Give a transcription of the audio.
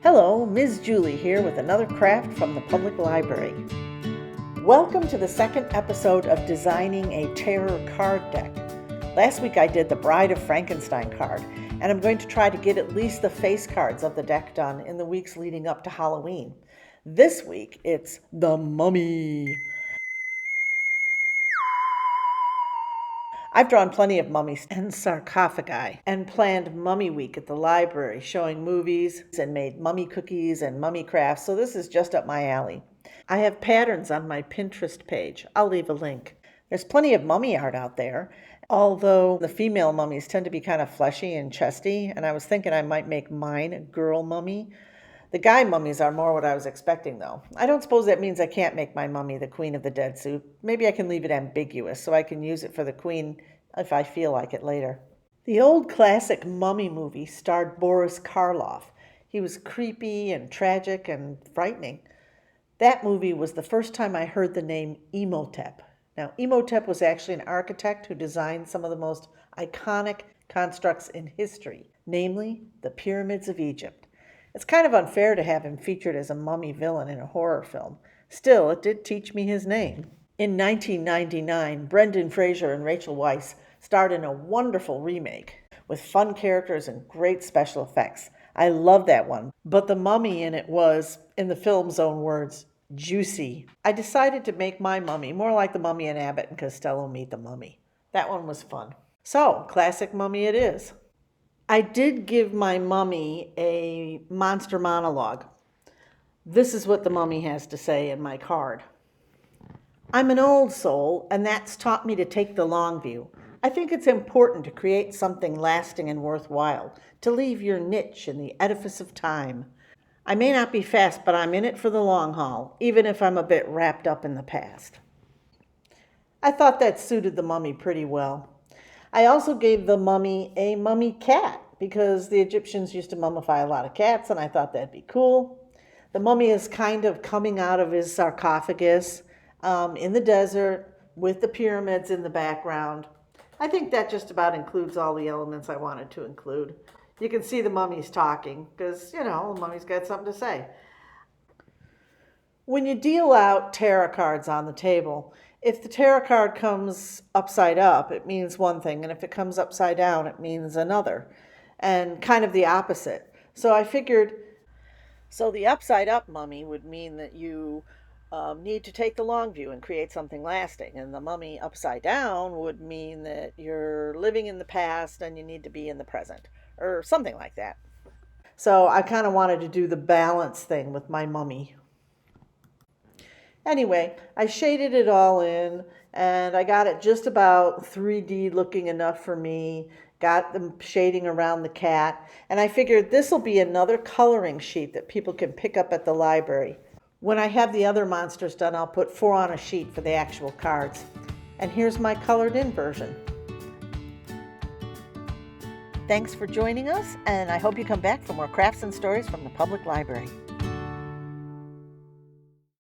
Hello, Ms. Julie here with another craft from the public library. Welcome to the second episode of Designing a Terror Card Deck. Last week I did the Bride of Frankenstein card, and I'm going to try to get at least the face cards of the deck done in the weeks leading up to Halloween. This week it's the Mummy. I've drawn plenty of mummies and sarcophagi and planned Mummy Week at the library, showing movies and made mummy cookies and mummy crafts, so this is just up my alley. I have patterns on my Pinterest page. I'll leave a link. There's plenty of mummy art out there, although the female mummies tend to be kind of fleshy and chesty, and I was thinking I might make mine a girl mummy. The guy mummies are more what I was expecting, though. I don't suppose that means I can't make my mummy the Queen of the Dead suit. Maybe I can leave it ambiguous so I can use it for the Queen if I feel like it later. The old classic Mummy movie starred Boris Karloff. He was creepy and tragic and frightening. That movie was the first time I heard the name Imhotep. Now, Imhotep was actually an architect who designed some of the most iconic constructs in history, namely the pyramids of Egypt. It's kind of unfair to have him featured as a mummy villain in a horror film. Still, it did teach me his name. In 1999, Brendan Fraser and Rachel Weisz starred in a wonderful remake with fun characters and great special effects. I love that one, but the mummy in it was, in the film's own words, juicy. I decided to make my mummy more like the Mummy in Abbott and Costello Meet the Mummy. That one was fun. So, classic mummy it is. I did give my mummy a monster monologue. This is what the mummy has to say in my card. I'm an old soul, and that's taught me to take the long view. I think it's important to create something lasting and worthwhile, to leave your niche in the edifice of time. I may not be fast, but I'm in it for the long haul, even if I'm a bit wrapped up in the past. I thought that suited the mummy pretty well. I also gave the mummy a mummy cat because the Egyptians used to mummify a lot of cats, and I thought that'd be cool. The mummy is kind of coming out of his sarcophagus in the desert with the pyramids in the background. I think that just about includes all the elements I wanted to include. You can see the mummy's talking because, the mummy's got something to say. When you deal out tarot cards on the table, if the tarot card comes upside up, it means one thing, and if it comes upside down, it means another, and kind of the opposite. So I figured, the upside up mummy would mean that you need to take the long view and create something lasting, and the mummy upside down would mean that you're living in the past and you need to be in the present, or something like that. So I kind of wanted to do the balance thing with my mummy. Anyway, I shaded it all in, and I got it just about 3D looking enough for me, got the shading around the cat, and I figured this will be another coloring sheet that people can pick up at the library. When I have the other monsters done, I'll put 4 on a sheet for the actual cards. And here's my colored in version. Thanks for joining us, and I hope you come back for more crafts and stories from the public library.